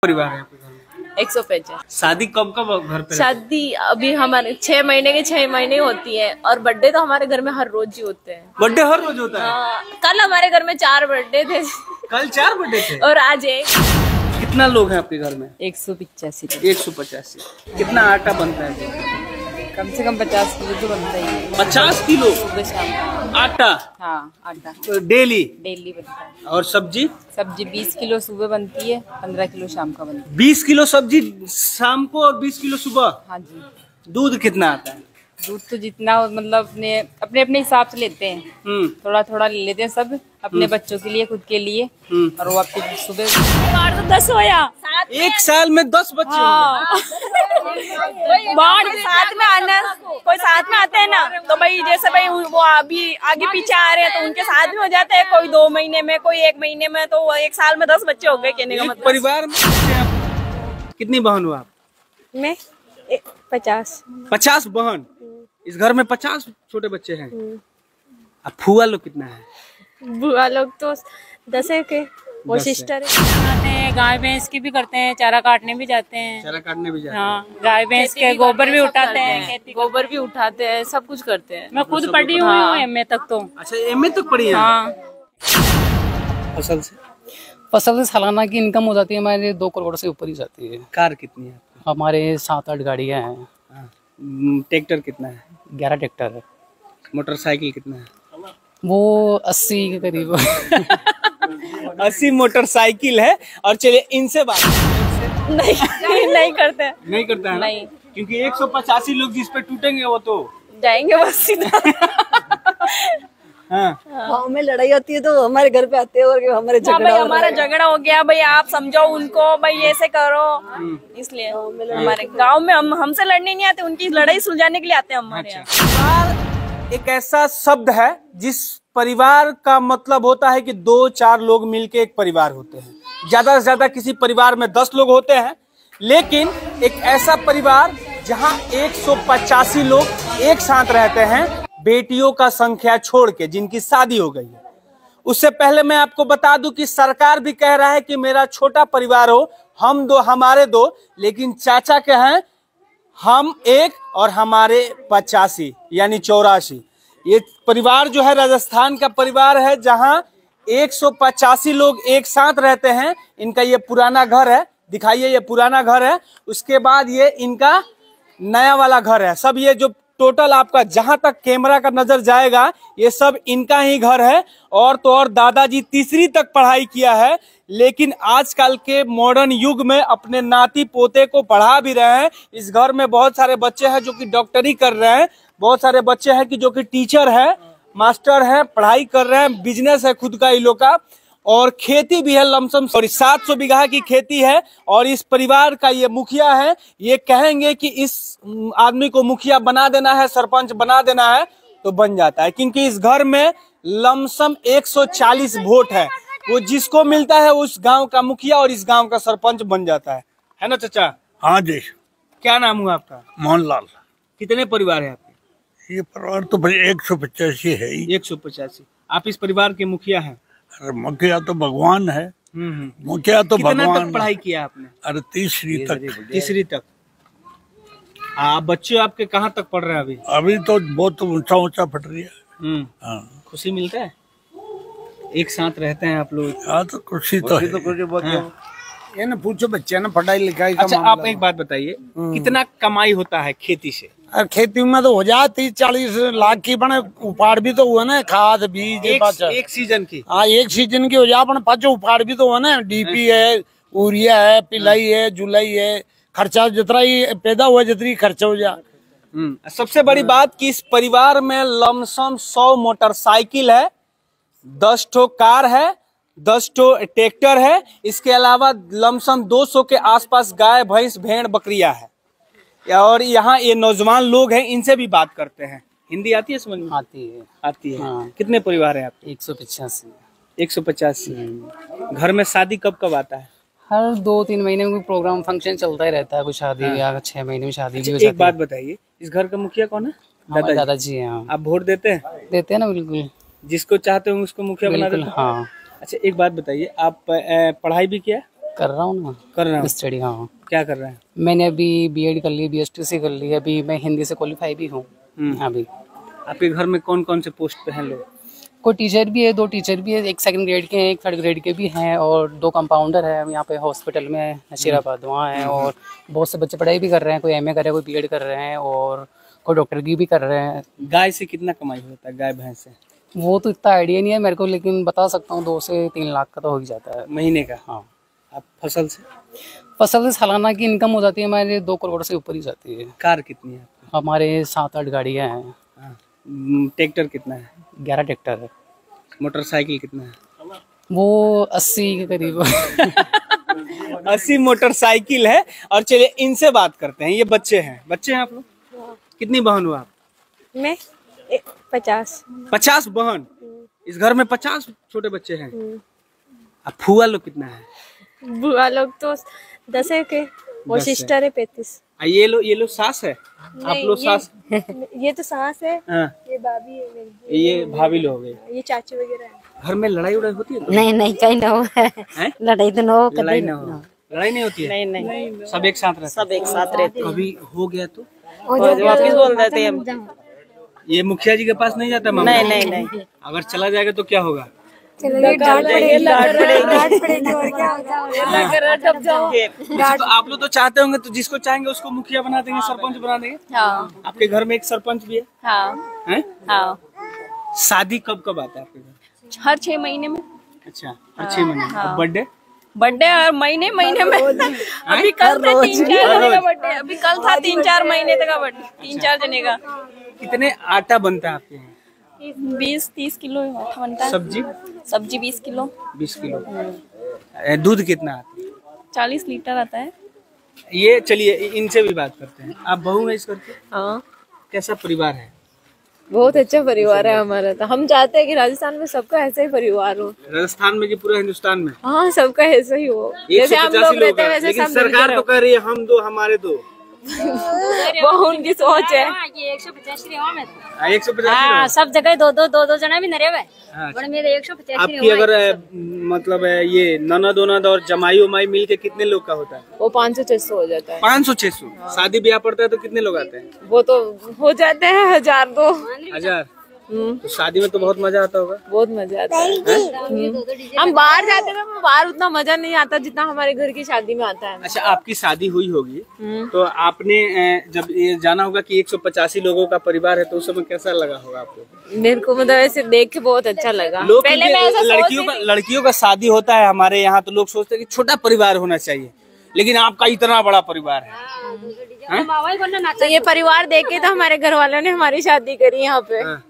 परिवार है आपके घर में? 150। शादी कब कब घर पे? शादी अभी हमारे 6 महीने के 6 महीने होती है, और बर्थडे तो हमारे घर में हर रोज ही होते हैं। बर्थडे हर रोज होता है? हाँ, कल हमारे घर में 4 बर्थडे थे। कल 4 बर्थडे थे और आज एक। कितना लोग हैं आपके घर में? 185। 185। कितना आटा बनता है? कम से कम 50 किलो तो बनता ही है। 50 किलो सुबह शाम आटा? हाँ, आटा डेली बनता है। और सब्जी? सब्जी 20 किलो सुबह बनती है, 15 किलो शाम का बनता है। 20 किलो सब्जी शाम को और 20 किलो सुबह? हाँ जी। दूध कितना आता है? दूध तो जितना मतलब अपने अपने हिसाब से लेते हैं, थोड़ा थोड़ा ले लेते हैं सब, अपने बच्चों के लिए, खुद के लिए। और वो आपके सुबह 8 तो 10 होया। एक साल में 10 बच्चे? हाँ। साथ में आना, कोई साथ में आते हैं ना, तो भाई जैसे भाई वो अभी आगे पीछे आ रहे हैं तो उनके साथ में हो जाते हैं। कोई 2 महीने में, कोई 1 महीने में, तो 1 साल में 10 बच्चे हो गए कहने का मतलब। परिवार में कितनी बहन हो आप? मैं 50। 50 बहन? इस घर में 50 छोटे बच्चे हैं। अब फुआ लोग कितना है? बुआ लोग तो 10 है के, वो सिस्टर है। गाय भैंस की भी करते हैं, चारा काटने भी जाते हैं। चारा काटने भी जाते हैं? हाँ, गाय भैंस के गोबर भी उठाते हैं, गोबर भी उठाते हैं, सब कुछ करते हैं। मैं खुद पढ़ी हुई हूँ एमए तक तो। अच्छा, एमए तक पढ़ी है? हाँ। फसल से सालाना की इनकम हो जाती है हमारे 2 करोड़ से ऊपर ही जाती है। कार कितनी है? हमारे 7-8 गाड़ियाँ हैं। ट्रैक्टर कितना है? 11 ट्रैक्टर है। मोटरसाइकिल कितना है? वो 80 के करीब। 80 मोटरसाइकिल है। और चलिए इनसे बात नहीं करते। नहीं करता है? नहीं, क्योंकि 185 लोग जिस पे टूटेंगे वो तो जाएंगे बस सीधा। हाँ। गाँव में लड़ाई होती है तो हमारे घर पे आते हैं और हमारे झगड़ा हो गया भाई, आप समझो उनको भाई, ऐसे करो। इसलिए हमारे गांव में हमसे लड़ने नहीं आते, उनकी लड़ाई सुलझाने के लिए आते हैं हमारे यहाँ। परिवार एक ऐसा शब्द है जिस परिवार का मतलब होता है कि 2-4 लोग मिलके एक परिवार होते हैं। ज्यादा से ज्यादा किसी परिवार में 10 लोग होते हैं, लेकिन एक ऐसा परिवार जहां 185 लोग एक साथ रहते हैं, बेटियों का संख्या छोड़ के, जिनकी शादी हो गई है। उससे पहले मैं आपको बता दूं कि सरकार भी कह रहा है कि मेरा छोटा परिवार हो, हम 2 हमारे 2, लेकिन चाचा के हैं हम 1 और हमारे 85 यानी 84। ये परिवार जो है राजस्थान का परिवार है जहां 185 लोग एक साथ रहते हैं। इनका ये पुराना घर है, दिखाइए, ये पुराना घर है। उसके बाद ये इनका नया वाला घर है। सब ये जो टोटल आपका जहां तक कैमरा का नजर जाएगा ये सब इनका ही घर है। और तो और दादाजी 3री तक पढ़ाई किया है, लेकिन आजकल के मॉडर्न युग में अपने नाती पोते को पढ़ा भी रहे हैं। इस घर में बहुत सारे बच्चे हैं जो कि डॉक्टरी कर रहे हैं, बहुत सारे बच्चे हैं कि जो कि टीचर है, मास्टर है, पढ़ाई कर रहे हैं, बिजनेस है खुद का इन लोग का, और खेती भी है लमसम 700 बीघा की खेती है। और इस परिवार का ये मुखिया है। ये कहेंगे कि इस आदमी को मुखिया बना देना है, सरपंच बना देना है, तो बन जाता है, क्योंकि इस घर में लमसम 140 वोट है। वो जिसको मिलता है उस गांव का मुखिया और इस गांव का सरपंच बन जाता है ना चाचा? हाँ जी। क्या नाम हुआ आपका? मोहनलाल। कितने परिवार है आपके? ये परिवार तो भाई 185 है ही। 185। आप इस परिवार के मुखिया हैं? अरे मुखिया तो भगवान है। मुखिया तो कितना भगवान। तक पढ़ाई किया आपने? अरे 3री तक। 3री तक। बच्चे आपके कहाँ तक पढ़ रहे हैं अभी? अभी तो बहुत ऊंचा ऊंचा पढ़ रही है। हाँ। खुशी मिलता है? एक साथ रहते हैं आप लोग? हाँ, तो खुशी तो है। ये ना पूछो बच्चे ना पढ़ाई लिखाई का। अच्छा, आप एक बात बताइए, कितना कमाई होता है खेती से? खेती में तो हो जाए 30-40 लाख की, बने उपाड़ भी तो हुआ ना, खाद बीज एक सीजन की। हाँ, एक सीजन की हो जाए, अपन 5 उपाड़ भी तो हुआ ना। डीपी है, यूरिया है, पिलाई है, जुलाई है, खर्चा जितना ही पैदा हुआ जितनी खर्चा हो जाए। सबसे बड़ी बात कि इस परिवार में लमसम 100 मोटरसाइकिल है, 10 ठो कार है, 10 ठो ट्रैक्टर है। इसके अलावा लमसम 200 के आसपास गाय, भैंस, भेड़, बकरियां है। और यहाँ ये नौजवान लोग हैं, इनसे भी बात करते हैं। हिंदी आती है समझ में? आती है। हाँ। कितने परिवार है आपके? 185। 185। घर में शादी कब कब आता है? हर 2-3 महीने में कोई प्रोग्राम फंक्शन चलता ही रहता है, कुछ शादी या 6 महीने में शादी भी हो जाती है। एक बात बताइए, इस घर का मुखिया कौन है? दादाजी हैं। आप वोट देते हैं? देते हैं ना, बिल्कुल। जिसको चाहते हो उसको मुखिया बना देते हैं? हाँ। अच्छा, एक बात बताइए, आप पढ़ाई भी किया? कर रहा हूँ ना, कर रहे हो स्टडी। हाँ, क्या कर रहे हैं? मैंने अभी बीएड कर ली, बीएसटीसी कर ली, अभी मैं हिंदी से क्वालिफाई भी हूँ अभी। आपके घर में कौन कौन से पोस्ट पे हैं लोग? कोई टीचर भी है, 2 टीचर भी है, एक 2nd ग्रेड के हैं, एक 3rd ग्रेड के भी हैं, और 2 कंपाउंडर है यहाँ पे हॉस्पिटल में नशीराबाद वहाँ है। और बहुत से बच्चे पढ़ाई भी कर रहे हैं, कोई एमए कर रहे हैं, कोई बीएड कर रहे हैं, और कोई डॉक्टर की भी कर रहे हैं। गाय से कितना कमाई होता है, गाय भैंस से? वो तो इतना आइडिया नहीं है मेरे को, लेकिन बता सकता हूँ 2 से 3 लाख का तो हो ही जाता है महीने का। हाँ, आप फसल से? फसल से सालाना की इनकम हो जाती है हमारे 2 करोड़ से ऊपर ही जाती है। कार कितनी है आपकी? हमारे 7-8 गाड़ियाँ हैं। हाँ। ट्रैक्टर कितना है? 11 ट्रैक्टर है। मोटरसाइकिल कितना है? वो 80 के करीब 80 मोटरसाइकिल है। और चलिए इनसे बात करते हैं, ये बच्चे हैं आप लोग? कितनी बहन हो आप? मैं 50। 50 बहन? इस घर में 50 छोटे बच्चे हैं। अब फुआ लोग कितना है? बुआ लोग तो 10 है के, और 10 है। सिस्टर है 35। ये लोग सास है? आप लोग सास? ये तो सास है, हाँ। ये भाभी है मेरी, ये भाभी लोग हैं। ये चाची वगैरह है। घर में लड़ाई उड़ाई होती है? नहीं नहीं कहीं ना हो, हैं? लड़ाई तो ना हो, लड़ाई ना हो? लड़ाई नहीं होती है? नहीं नहीं, सब एक साथ रहते हैं? सब एक साथ रहते हैं। कभी हो गया तो वापिस बोल देते हैं हम। ये मुखिया जी के पास नहीं जाता मामला? नहीं नहीं नहीं, अगर चला जाएगा तो क्या होगा? डांट पड़ेगी और क्या तो आप लोग तो चाहते होंगे, तो जिसको चाहेंगे उसको मुखिया बना देंगे, सरपंच बना देंगे। हाँ आपके घर में एक सरपंच भी है? हाँ हैं? हाँ। शादी कब कब आता है आपके घर? हर 6 महीने में। अच्छा, हर 6 महीने में। बर्थडे? बर्थडे हर महीने में। अभी कल था 3-4 जने का बर्थडे, अभी कल था 3-4 महीने तक का बर्थडे, 3-4 जने का। कितने आटा बनता है आपके यहाँ? 20-30 किलो आटा बनता है। सब्जी 20 किलो। 20 किलो। दूध कितना आता है? 40 लीटर आता है। ये चलिए इनसे भी बात करते हैं। आप बहू है इस घर के? हाँ, कैसा परिवार है? बहुत अच्छा परिवार है हमारा। तो हम चाहते हैं कि राजस्थान में सबका ऐसा ही परिवार हो। राजस्थान में कि पूरा हिंदुस्तान में? हाँ, सबका ऐसा ही हो, जैसे हम 185 लोग रहते हैं वैसे लेकिन सब सरकार तो कह रही है हम दो हमारे दो। वो उनकी सोच है। 150 सब जगह दो जना भी नरे हुए। हाँ। मेरे 150 आपकी अगर मतलब ये ननद ओनद और जमाई उमाई मिल के कितने लोग का होता है? वो 500-600 हो जाता है। 500-600। शादी ब्याह पड़ता है तो कितने लोग आते हैं? वो तो हो जाते हैं 1000-2 1000। तो शादी में तो बहुत मजा आता होगा? बहुत मजा आता है। हम बाहर जाते हैं तो बाहर उतना मजा नहीं आता जितना हमारे घर की शादी में आता है। अच्छा, आपकी शादी हुई होगी तो आपने जब ये जाना होगा कि 185 लोगों का परिवार है, तो उस समय कैसा लगा होगा आपको? मेरे को मतलब ऐसे देख के बहुत अच्छा लगा। लोग पहले मैं ऐसा लड़कियों का शादी होता है हमारे यहाँ तो लोग सोचते हैं कि छोटा परिवार होना चाहिए, लेकिन आपका इतना बड़ा परिवार है। तो ये परिवार देख के तो हमारे घर वालों ने हमारी शादी करी यहाँ पे।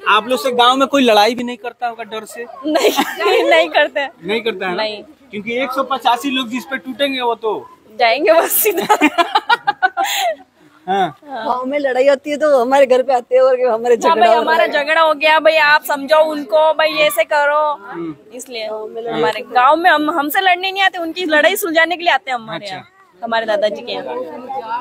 आप लोग से गांव में कोई लड़ाई भी नहीं करता होगा डर से? नहीं करते। नहीं करता है? नहीं, क्योंकि 185 लोग जिस पे टूटेंगे वो तो जाएंगे बस सीधा। हाँ। गाँव में लड़ाई होती है तो हमारे घर पे आते हैं और हमारे हाँ झगड़ा भाई, हो हमारा झगड़ा हो गया भाई, आप समझो उनको भाई, ऐसे करो। इसलिए हमारे गांव में हमसे लड़ने नहीं आते, उनकी लड़ाई सुलझाने के लिए आते हैं हमारे यहाँ, हमारे दादाजी के यहाँ।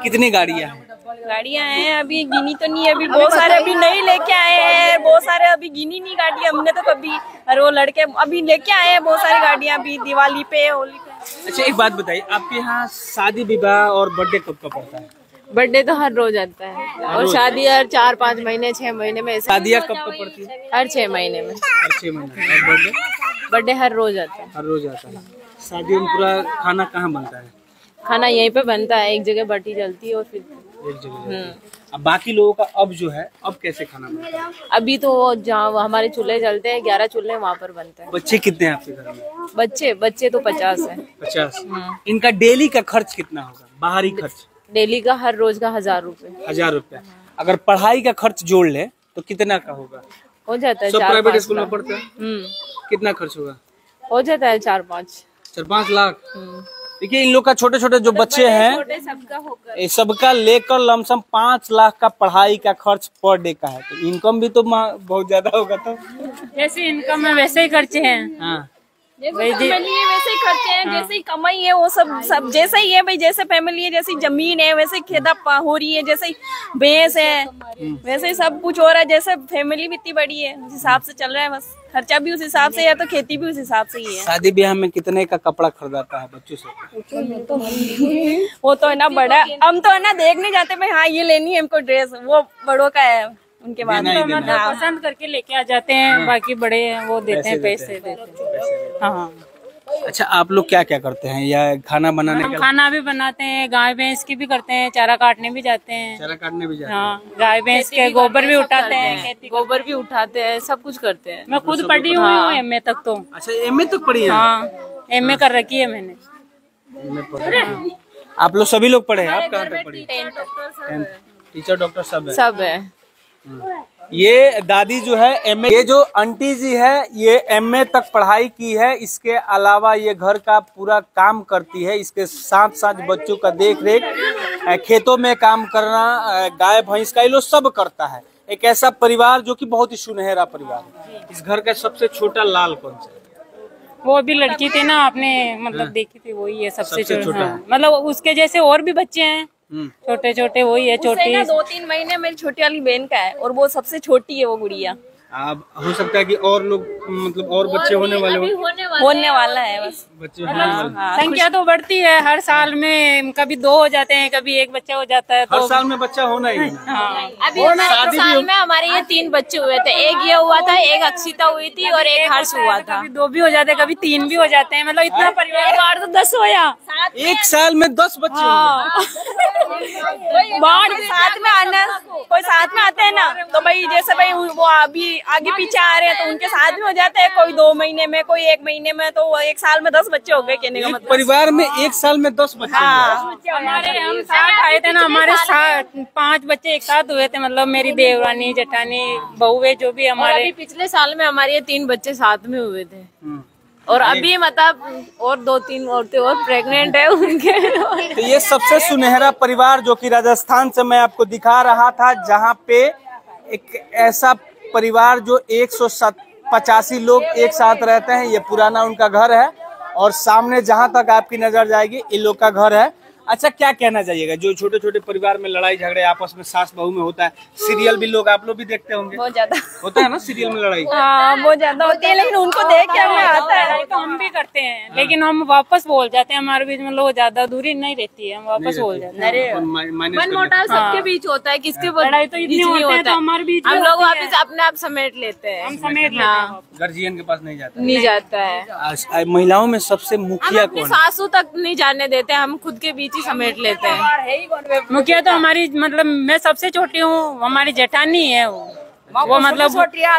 कितनी गाड़ियाँ हैं? गाड़ियाँ हैं अभी गिनी तो नहीं, अभी बहुत सारे अभी नहीं लेके आए हैं, बहुत सारे अभी गिनी नहीं गाड़ियाँ हमने तो कभी। और वो लड़के अभी लेके आए हैं बहुत सारी गाड़ियाँ अभी दिवाली पे, होली पे। अच्छा, एक बात बताइए, आपके यहाँ शादी विवाह और बर्थडे कब कब पड़ता है? बर्थडे तो हर रोज आता है, और शादी हर 4-5 महीने 6 महीने में। शादियाँ कब कब पड़ती है? हर 6 महीने में। हर 6 महीने। और बर्थडे? बर्थडे हर रोज आता है। हर रोज आता है। शादी में पूरा खाना कहाँ बनता है? खाना यहीं पे बनता है, एक जगह भट्टी जलती है और फिर एक जगह। अब बाकी लोगों का अब जो है, अब कैसे खाना बनता है? अभी तो जहाँ हमारे चूल्हे जलते हैं, 11 चूल्हे वहाँ पर बनता है। बच्चे कितने हैं आपके घर में? बच्चे तो 50 है। 50। इनका डेली का खर्च कितना होगा? बाहरी खर्च डेली का हर रोज का 1000 रुपए। 1000 रुपया। अगर पढ़ाई का खर्च जोड़ ले तो कितना का होगा? हो जाता है सब 4-5 प्राइवेट स्कूल में लाख। पढ़ते हैं? कितना खर्च होगा? हो जाता है 4-5 लाख। देखिए इन लोग का छोटे छोटे जो बच्चे हैं, सबका होकर ये सबका लेकर लमसम 5 लाख का पढ़ाई का खर्च पर डे का है। तो इनकम भी तो बहुत ज्यादा होगा। तो जैसे इनकम है वैसे ही खर्चे हैं। हाँ, जैसे फैमिली है वैसे ही खर्चे हैं, जैसे ही कमाई है वो सब जैसे ही है भाई, जैसे फैमिली है, जैसी जमीन है वैसे ही खेती हो रही है, जैसे ही भैंस है वैसे ही सब कुछ हो रहा है, जैसे फैमिली भी इतनी बड़ी है उस हिसाब से चल रहा है, बस खर्चा भी उस हिसाब से है तो खेती भी उस हिसाब से ही है। शादी ब्याह में कितने का कपड़ा खरीदाता है बच्चों से? वो तो है ना बड़ा, हम तो है ना देखने जाते भाई हाँ ये लेनी है हमको ड्रेस, वो बड़ों का है उनके बाद देना ही देना। हाँ। पसंद करके लेके आ जाते हैं, बाकी बड़े हैं वो देते हैं, पैसे देते हैं। हाँ, अच्छा आप लोग क्या क्या करते हैं या खाना बनाने हम का? खाना भी बनाते हैं, गाय भैंस की भी करते हैं, चारा काटने भी जाते हैं। चारा काटने भी जाते हैं? हाँ, गाय भैंस के गोबर भी उठाते हैं, गोबर भी उठाते हैं, सब कुछ करते हैं। मैं खुद पढ़ी हुई हूँ एमए तक तो। अच्छा एमए तक पढ़ी है? हाँ, एमए कर रखी है मैंने। आप लोग सभी लोग पढ़े हैं? आप कहाँ तक पढ़ी? टीचर डॉक्टर सब है। ये दादी जो है एमए, ये जो आंटी जी है ये एमए तक पढ़ाई की है, इसके अलावा ये घर का पूरा काम करती है, इसके साथ साथ बच्चों का देख रेख, खेतों में काम करना, गाय भैंस का ये लोग सब करता है। एक ऐसा परिवार जो कि बहुत ही सुनहरा परिवार है। इस घर का सबसे छोटा लाल कौन सा है? वो अभी लड़की थी ना आपने मतलब देखी थी, वही है सबसे छोटा। हाँ, मतलब उसके जैसे और भी बच्चे हैं छोटे छोटे, वही है छोटी। 2-3 महीने मेरी छोटी वाली बहन का है और वो सबसे छोटी है वो गुड़िया। अब हो सकता है कि और लोग मतलब और बच्चे होने वाले होने वाला है बस बच्चे होने वाले। हाँ, संख्या तो बढ़ती है हर साल में, कभी 2 हो जाते हैं, कभी 1 बच्चा हो जाता है। हर तो साल में बच्चा होना ही है। हाँ, अभी हमारे साल में हमारे ये 3 बच्चे हुए थे, एक ये हुआ था, एक अक्षिता हुई थी और एक हर्ष हुआ था। कभी 2 भी हो जाते हैं, कभी 3 भी हो जाते हैं, मतलब इतना परिवार तो 10 होया। एक साल में 10 बच्चे बाढ़ साथ में आना, कोई साथ में आते हैं ना तो भाई जैसे भाई वो अभी आगे पीछे आ रहे हैं तो उनके साथ भी हो जाते हैं, कोई 2 महीने में, कोई 1 महीने में, तो 1 साल में 10 बच्चे हो गए कहने का मतलब। परिवार में एक साल में 10 बच्चे। हाँ, हमारे हम साथ आए थे ना, हमारे 5 बच्चे एक साथ हुए थे, मतलब मेरी देवरानी जेठानी बहुए जो भी हमारे। पिछले साल में हमारे 3 बच्चे साथ में हुए थे और अभी मतलब और 2-3 औरतें और प्रेग्नेंट है उनके। तो ये सबसे सुनहरा परिवार जो कि राजस्थान से मैं आपको दिखा रहा था, जहाँ पे एक ऐसा परिवार जो 185 लोग एक साथ रहते हैं। ये पुराना उनका घर है और सामने जहां तक आपकी नजर जाएगी इन लोग का घर है। अच्छा क्या कहना चाहिएगा जो छोटे छोटे परिवार में लड़ाई झगड़े आपस में सास बहू में होता है? सीरियल भी लोग आप लोग भी देखते होंगे, बहुत ज्यादा होता है ना सीरियल में लड़ाई? हाँ बहुत ज्यादा होती है, लेकिन उनको देख के हमें आता है। तो हम भी करते हैं, लेकिन हम वापस बोल जाते हैं, हमारे बीच में लोग ज्यादा दूरी नहीं रहती है, हम वापस बोल जाते हैं। मन मोटाव सबके बीच होता है, किसके लड़ाई तो इतनी नहीं होती है तो हमारे बीच में हम लोग होती है। वापस अपने आप समेट लेते हैं, हम समेट लेते हैं। गार्जियन के पास नहीं जाता नहीं जाता है। महिलाओं में सबसे हम मुखिया अपनी कौन है? सासू तक नहीं जाने देते, हम खुद के बीच ही समेट लेते हैं। मुखिया तो हमारी मतलब मैं सबसे छोटी हूँ, हमारी जेठानी है वो मतलब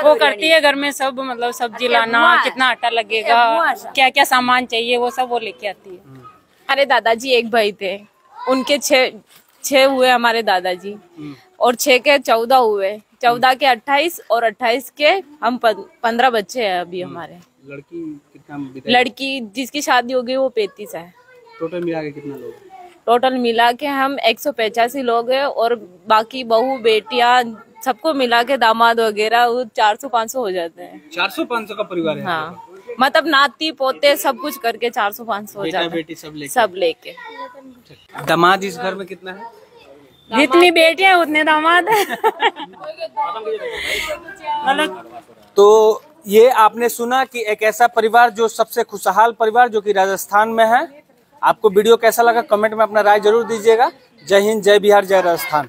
वो करती है घर में सब, मतलब सब्जी लाना, कितना आटा लगेगा, क्या क्या सामान चाहिए वो सब वो लेके आती है। हमारे दादाजी एक भाई थे, उनके 6 हुए हमारे दादाजी, और 6 के 14 हुए, 14 के 28 और 28 के हम 15 बच्चे हैं अभी हमारे। लड़की कितना? लड़की जिसकी शादी हो गई वो 35 है। टोटल मिला के कितना लोग? टोटल मिला के हम 185 लोग हैं और बाकी बहू बेटियां सबको मिला के दामाद वगैरह 400-500 हो जाते हैं। 400-500 का परिवार है? हाँ, मतलब नाती पोते सब कुछ करके 400-500 हो जाते हैं। बेटी सब लेके। दामाद इस घर में कितना है? जितनी बेटियां उतने दामाद है। मतलब तो ये आपने सुना कि एक ऐसा परिवार जो सबसे खुशहाल परिवार जो कि राजस्थान में है। आपको वीडियो कैसा लगा कमेंट में अपना राय जरूर दीजिएगा। जय हिंद, जय बिहार, जय राजस्थान।